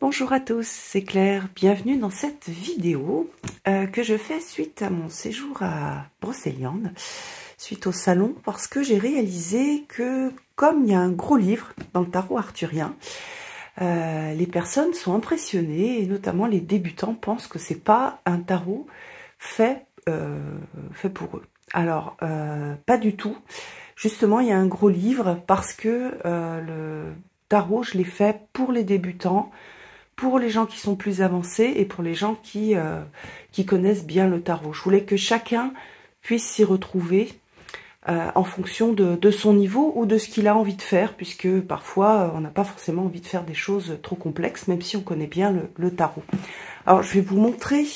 Bonjour à tous, c'est Claire, bienvenue dans cette vidéo que je fais suite à mon séjour à Brocéliande, suite au salon, parce que j'ai réalisé que comme il y a un gros livre dans le tarot arthurien, les personnes sont impressionnées, et notamment les débutants pensent que c'est pas un tarot fait pour eux. Alors, pas du tout. Justement, il y a un gros livre parce que le tarot, je l'ai fait pour les débutants, pour les gens qui sont plus avancés et pour les gens qui connaissent bien le tarot. Je voulais que chacun puisse s'y retrouver en fonction de son niveau ou de ce qu'il a envie de faire, puisque parfois on n'a pas forcément envie de faire des choses trop complexes, même si on connaît bien le tarot. Alors je vais vous montrer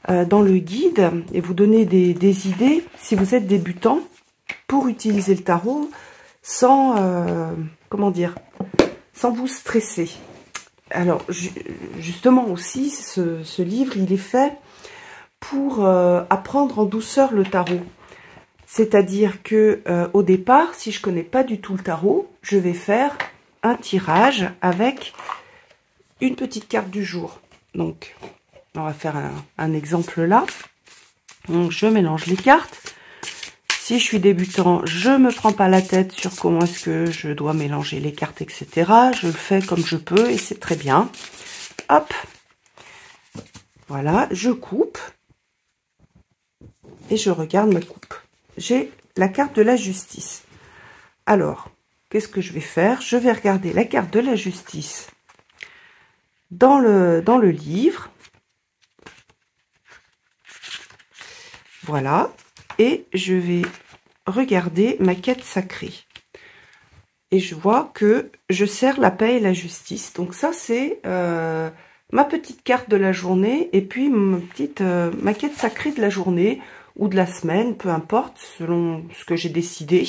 dans le guide et vous donner des idées si vous êtes débutant pour utiliser le tarot sans, comment dire, sans vous stresser. Alors, justement aussi, ce livre, il est fait pour apprendre en douceur le tarot. C'est-à-dire que au départ, si je connais pas du tout le tarot, je vais faire un tirage avec une petite carte du jour. Donc, on va faire un exemple là. Donc, je mélange les cartes. Si je suis débutant, je me prends pas la tête sur comment est-ce que je dois mélanger les cartes, etc. Je le fais comme je peux et c'est très bien. Hop. Voilà, je coupe. Et je regarde ma coupe. J'ai la carte de la justice. Alors, qu'est-ce que je vais faire? Je vais regarder la carte de la justice dans le livre. Voilà. Et je vais regarder ma quête sacrée. Et je vois que je sers la paix et la justice. Donc ça, c'est ma petite carte de la journée. Et puis ma quête sacrée de la journée ou de la semaine, peu importe, selon ce que j'ai décidé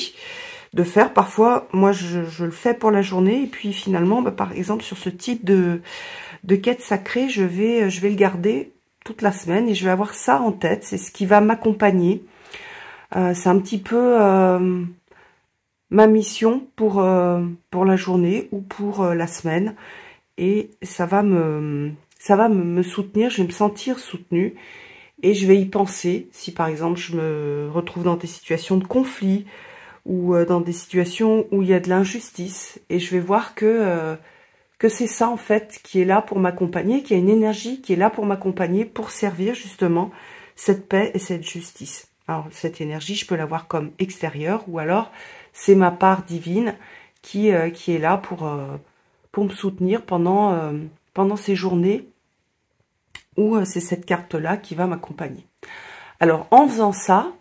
de faire. Parfois, moi, je le fais pour la journée. Et puis finalement, par exemple, sur ce type de quête sacrée, je vais le garder toute la semaine. Et je vais avoir ça en tête. C'est ce qui va m'accompagner. C'est un petit peu ma mission pour la journée ou pour la semaine. Et ça va me soutenir, je vais me sentir soutenue. Et je vais y penser si par exemple je me retrouve dans des situations de conflit ou dans des situations où il y a de l'injustice. Et je vais voir que c'est ça en fait qui est là pour m'accompagner, qu'il y a une énergie qui est là pour m'accompagner, pour servir justement cette paix et cette justice. Alors, cette énergie, je peux la voir comme extérieure ou alors c'est ma part divine qui est là pour me soutenir pendant ces journées où c'est cette carte-là qui va m'accompagner. Alors, en faisant ça,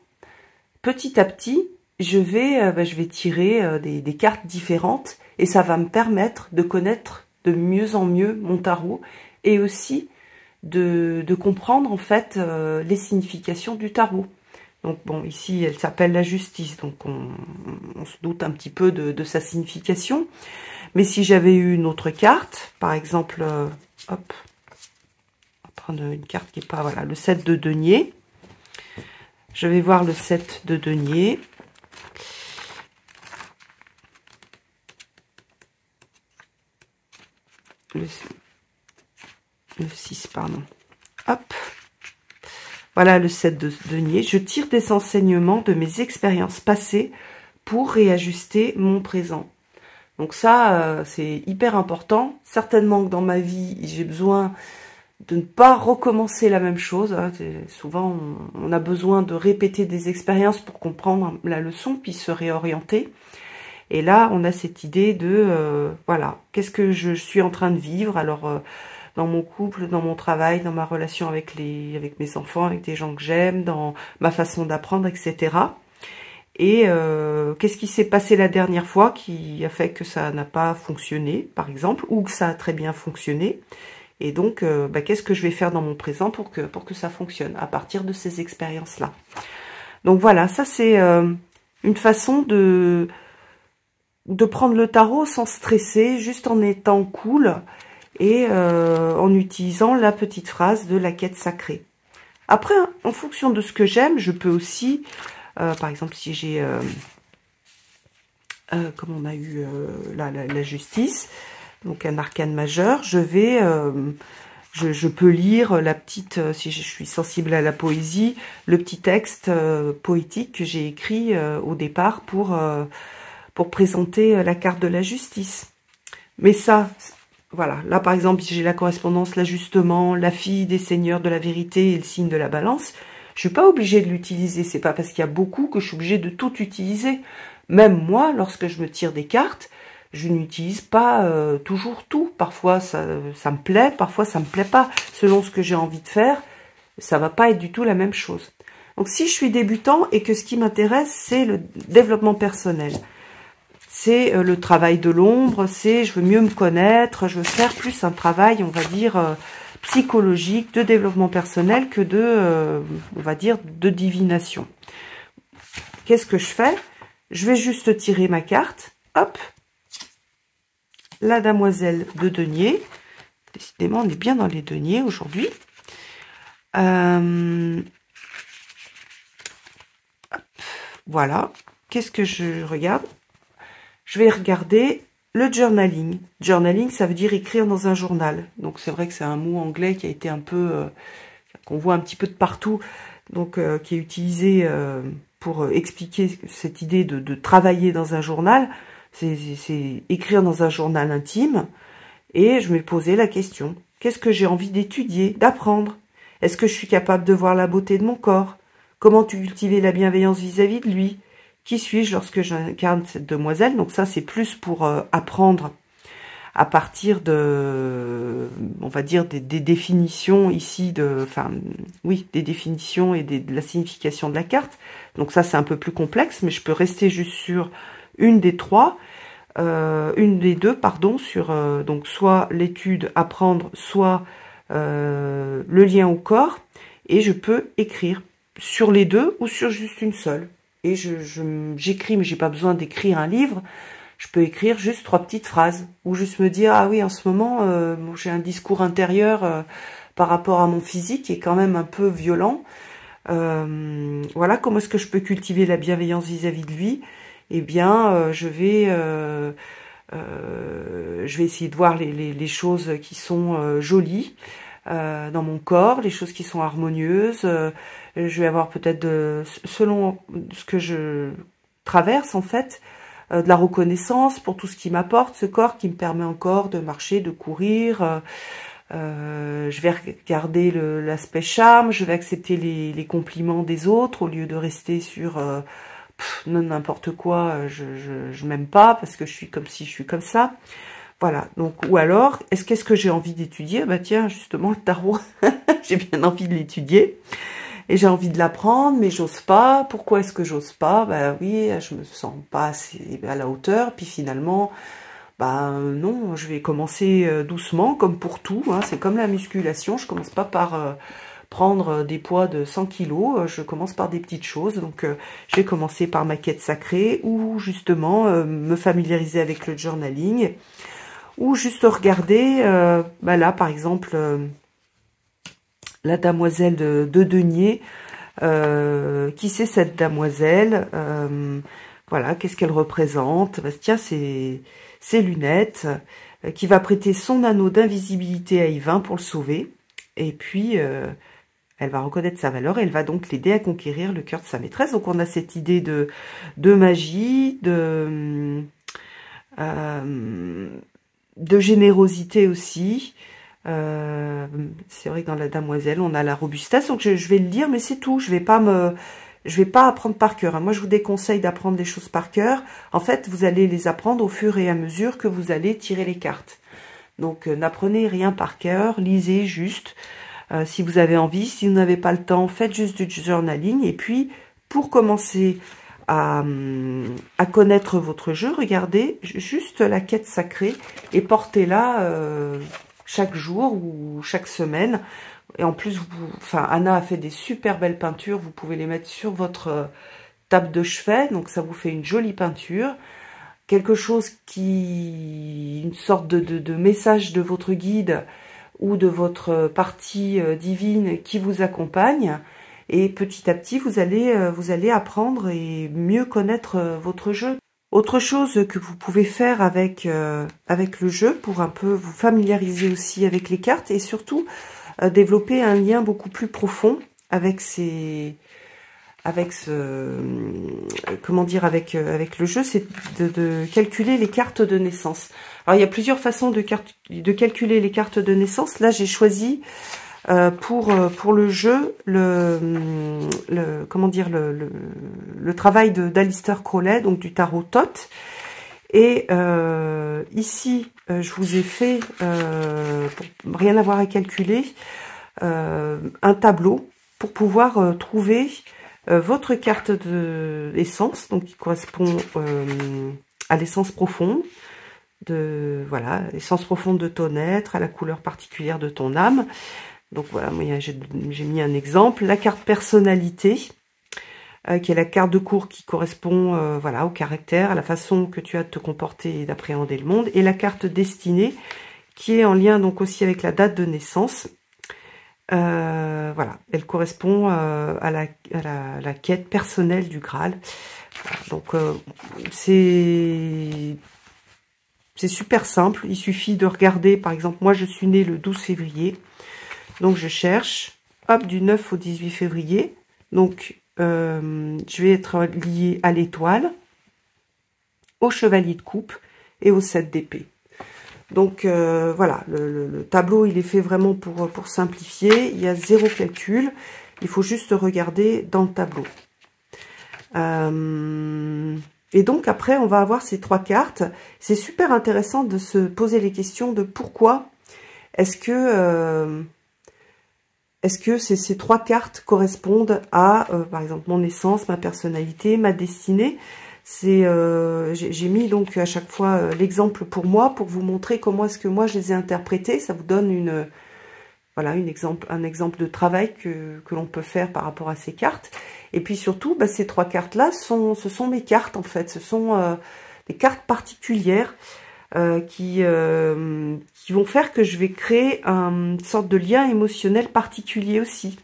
petit à petit, je vais tirer des cartes différentes et ça va me permettre de connaître de mieux en mieux mon tarot et aussi de comprendre en fait les significations du tarot. Donc bon, ici, elle s'appelle la justice, donc on se doute un petit peu de sa signification. Mais si j'avais eu une autre carte, par exemple, hop, on va prendre une carte qui n'est pas, voilà, le 7 de denier. Je vais voir le 7 de denier. Le 6, pardon. Hop. Voilà le 7 de denier. Je tire des enseignements de mes expériences passées pour réajuster mon présent. Donc ça, c'est hyper important. Certainement que dans ma vie, j'ai besoin de ne pas recommencer la même chose. Souvent, on a besoin de répéter des expériences pour comprendre la leçon, puis se réorienter. Et là, on a cette idée de, voilà, qu'est-ce que je suis en train de vivre? Alors, dans mon couple, dans mon travail, dans ma relation avec mes enfants, avec des gens que j'aime, dans ma façon d'apprendre, etc. Et qu'est-ce qui s'est passé la dernière fois qui a fait que ça n'a pas fonctionné, par exemple, ou que ça a très bien fonctionné. Et donc, qu'est-ce que je vais faire dans mon présent pour que ça fonctionne à partir de ces expériences-là. Donc voilà, ça c'est une façon de prendre le tarot sans stresser, juste en étant cool et en utilisant la petite phrase de la quête sacrée. Après, en fonction de ce que j'aime, je peux aussi, par exemple, si j'ai, comme on a eu la justice, donc un arcane majeur, je vais, je peux lire la petite, si je suis sensible à la poésie, le petit texte poétique que j'ai écrit au départ pour présenter la carte de la justice. Mais ça, voilà, là par exemple, j'ai la correspondance, l'ajustement, la fille des seigneurs de la vérité et le signe de la balance. Je suis pas obligée de l'utiliser, c'est pas parce qu'il y a beaucoup que je suis obligée de tout utiliser. Même moi, lorsque je me tire des cartes, je n'utilise pas toujours tout. Parfois ça me plaît, parfois ça me plaît pas. Selon ce que j'ai envie de faire, ça va pas être du tout la même chose. Donc si je suis débutant et que ce qui m'intéresse, c'est le développement personnel, c'est le travail de l'ombre, c'est je veux mieux me connaître, je veux faire plus un travail, on va dire, psychologique, de développement personnel que de, on va dire, de divination. Qu'est-ce que je fais? Je vais juste tirer ma carte, hop, la damoiselle de denier. Décidément, on est bien dans les deniers aujourd'hui. Voilà. Qu'est-ce que je regarde? Je vais regarder le journaling. Journaling, ça veut dire écrire dans un journal. Donc, c'est vrai que c'est un mot anglais qui a été un peu... qu'on voit un petit peu de partout, donc qui est utilisé pour expliquer cette idée de travailler dans un journal. C'est écrire dans un journal intime. Et je me posais la question, qu'est-ce que j'ai envie d'étudier, d'apprendre? Est-ce que je suis capable de voir la beauté de mon corps? Comment cultiver la bienveillance vis-à-vis de lui? Qui suis-je lorsque j'incarne cette demoiselle? Donc ça, c'est plus pour apprendre à partir de, on va dire, des définitions ici, enfin, oui, des définitions et de la signification de la carte. Donc ça, c'est un peu plus complexe, mais je peux rester juste sur une des trois, une des deux, pardon, sur donc soit l'étude, apprendre, soit le lien au corps, et je peux écrire sur les deux ou sur juste une seule. Et j'écris, mais j'ai pas besoin d'écrire un livre. Je peux écrire juste 3 petites phrases, ou juste me dire, ah oui, en ce moment, j'ai un discours intérieur par rapport à mon physique qui est quand même un peu violent. Voilà, comment est-ce que je peux cultiver la bienveillance vis-à-vis de lui? Eh bien, je vais essayer de voir les choses qui sont jolies dans mon corps, les choses qui sont harmonieuses. Je vais avoir peut-être, selon ce que je traverse en fait, de la reconnaissance pour tout ce qui m'apporte, ce corps qui me permet encore de marcher, de courir. Je vais regarder l'aspect charme, je vais accepter les compliments des autres au lieu de rester sur n'importe quoi, je m'aime pas parce que je suis comme si je suis comme ça. Voilà, donc, ou alors, qu'est-ce que j'ai envie d'étudier? Bah tiens, justement, le tarot, j'ai bien envie de l'étudier. Et j'ai envie de l'apprendre, mais j'ose pas. Pourquoi est-ce que j'ose pas? Bah oui, je me sens pas assez à la hauteur. Puis finalement, bah non, je vais commencer doucement, comme pour tout. Hein. C'est comme la musculation. Je commence pas par prendre des poids de 100 kilos. Je commence par des petites choses. Donc, j'ai commencé par ma quête sacrée, ou justement me familiariser avec le journaling, ou juste regarder. Bah là, par exemple. La damoiselle de denier, qui c'est cette damoiselle, voilà, qu'est-ce qu'elle représente? Bah, tiens, c'est ses lunettes, qui va prêter son anneau d'invisibilité à Yvain pour le sauver, et puis elle va reconnaître sa valeur, et elle va donc l'aider à conquérir le cœur de sa maîtresse. Donc on a cette idée de magie, de générosité aussi. C'est vrai que dans la damoiselle, on a la robustesse, donc je vais le dire, mais c'est tout. Je vais pas apprendre par cœur. Hein. Moi, je vous déconseille d'apprendre des choses par cœur. En fait, vous allez les apprendre au fur et à mesure que vous allez tirer les cartes. Donc, n'apprenez rien par cœur, lisez juste. Si vous avez envie, si vous n'avez pas le temps, faites juste du journaling. Et puis, pour commencer à connaître votre jeu, regardez juste la quête sacrée et portez-la chaque jour ou chaque semaine. Et en plus, Anna a fait des super belles peintures. Vous pouvez les mettre sur votre table de chevet. Donc, ça vous fait une jolie peinture. Quelque chose une sorte de message de votre guide ou de votre partie divine qui vous accompagne. Et petit à petit, vous allez apprendre et mieux connaître votre jeu. Autre chose que vous pouvez faire avec, avec le jeu pour un peu vous familiariser aussi avec les cartes et surtout développer un lien beaucoup plus profond avec comment dire, avec le jeu, c'est de calculer les cartes de naissance. Alors il y a plusieurs façons de calculer les cartes de naissance. Là j'ai choisi pour le jeu comment dire le travail d'Alistair Crowley, donc du tarot Thoth. Et ici je vous ai fait pour rien avoir à calculer un tableau pour pouvoir trouver votre carte d'essence, donc qui correspond à l'essence profonde voilà, l'essence profonde de ton être, à la couleur particulière de ton âme. Donc voilà, moi j'ai mis un exemple. La carte personnalité, qui est la carte de cours qui correspond voilà, au caractère, à la façon que tu as de te comporter et d'appréhender le monde. Et la carte destinée, qui est en lien donc aussi avec la date de naissance. Voilà, elle correspond à la quête personnelle du Graal. Donc c'est super simple. Il suffit de regarder, par exemple, moi je suis née le 12 février. Donc je cherche, hop, du 9 au 18 février. Donc je vais être liée à l'étoile, au chevalier de coupe et au 7 d'épée. Donc voilà, le tableau il est fait vraiment pour simplifier. Il y a 0 calcul. Il faut juste regarder dans le tableau. Et donc après on va avoir ces 3 cartes. C'est super intéressant de se poser les questions de pourquoi est-ce que ces 3 cartes correspondent à par exemple mon essence, ma personnalité, ma destinée. J'ai mis donc à chaque fois l'exemple pour moi, pour vous montrer comment est-ce que moi je les ai interprétés. Ça vous donne voilà, un exemple de travail que l'on peut faire par rapport à ces cartes. Et puis surtout, bah, ces 3 cartes-là, ce sont mes cartes en fait. Ce sont des cartes particulières qui vont faire que je vais créer une sorte de lien émotionnel particulier aussi.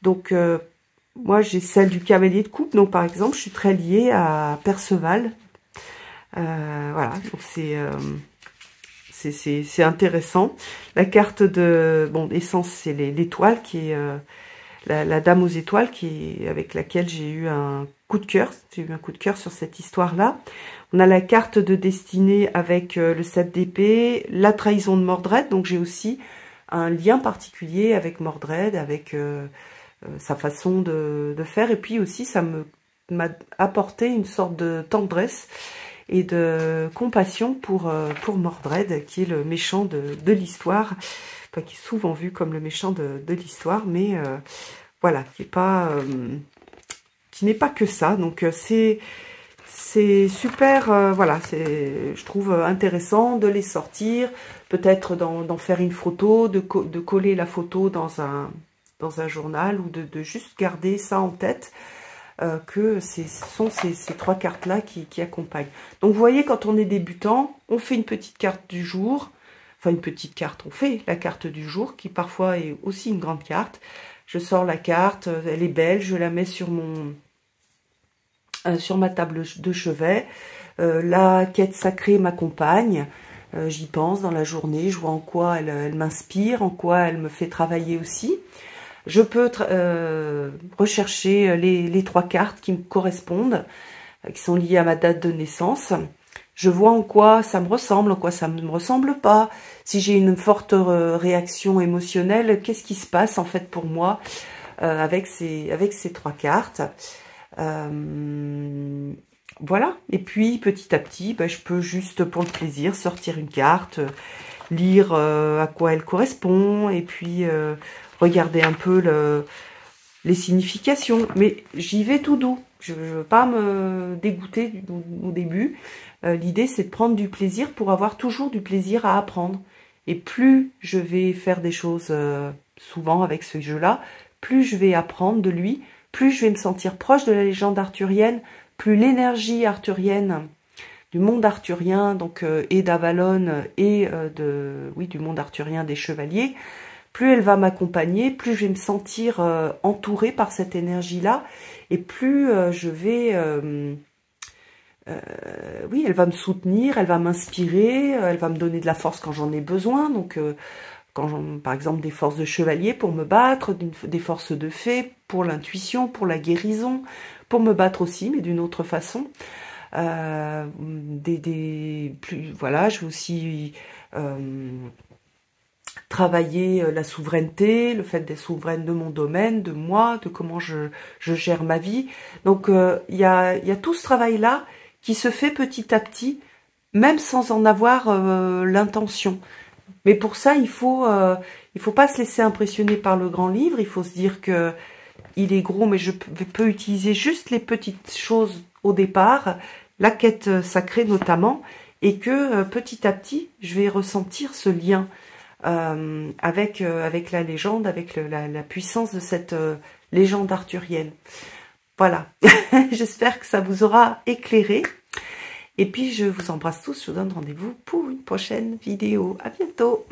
Donc moi, j'ai celle du cavalier de coupe. Donc, par exemple, je suis très liée à Perceval. Voilà, donc c'est intéressant. La carte de essence, c'est l'étoile qui est la dame aux étoiles, avec laquelle j'ai eu un coup de cœur. J'ai eu un coup de cœur sur cette histoire-là. On a la carte de destinée avec le 7 d'épée, la trahison de Mordred. Donc, j'ai aussi un lien particulier avec Mordred, avec sa façon de faire, et puis aussi ça m'a apporté une sorte de tendresse et de compassion pour Mordred, qui est le méchant de l'histoire, enfin qui est souvent vu comme le méchant de l'histoire, mais voilà, qui n'est pas que ça. Donc c'est super, voilà, je trouve intéressant de les sortir, peut-être d'en faire une photo, de coller la photo dans un journal, ou de juste garder ça en tête, que ce sont ces 3 cartes-là qui accompagnent. Donc vous voyez, quand on est débutant, on fait une petite carte du jour, enfin une petite carte, on fait la carte du jour, qui parfois est aussi une grande carte. Je sors la carte, elle est belle, je la mets sur ma table de chevet. La quête sacrée m'accompagne. J'y pense dans la journée, je vois en quoi elle m'inspire, en quoi elle me fait travailler aussi. Je peux rechercher les 3 cartes qui me correspondent, qui sont liées à ma date de naissance. Je vois en quoi ça me ressemble, en quoi ça ne me ressemble pas. Si j'ai une forte réaction émotionnelle, qu'est-ce qui se passe en fait pour moi avec ces 3 cartes. Voilà. Et puis petit à petit, je peux juste pour le plaisir sortir une carte, lire à quoi elle correspond, et puis regarder un peu les significations. Mais j'y vais tout doux. Je ne veux pas me dégoûter au début. L'idée, c'est de prendre du plaisir pour avoir toujours du plaisir à apprendre. Et plus je vais faire des choses souvent avec ce jeu-là, plus je vais apprendre de lui, plus je vais me sentir proche de la légende arthurienne, plus l'énergie arthurienne du monde arthurien, donc et d'Avalon et du monde arthurien des chevaliers, plus elle va m'accompagner, plus je vais me sentir entourée par cette énergie-là, et plus je vais oui, elle va me soutenir, elle va m'inspirer, elle va me donner de la force quand j'en ai besoin. Donc, par exemple, des forces de chevalier pour me battre, des forces de fée pour l'intuition, pour la guérison, pour me battre aussi, mais d'une autre façon. Voilà, je vais aussi travailler la souveraineté, le fait d'être souveraine de mon domaine, de moi, de comment je gère ma vie. Donc, il y a tout ce travail-là qui se fait petit à petit, même sans en avoir l'intention. Mais pour ça, il faut pas se laisser impressionner par le grand livre. Il faut se dire que il est gros, mais je peux utiliser juste les petites choses au départ, la quête sacrée notamment, et que petit à petit, je vais ressentir ce lien avec la légende, avec la puissance de cette légende arthurienne. Voilà, j'espère que ça vous aura éclairé. Et puis, je vous embrasse tous, je vous donne rendez-vous pour une prochaine vidéo. À bientôt!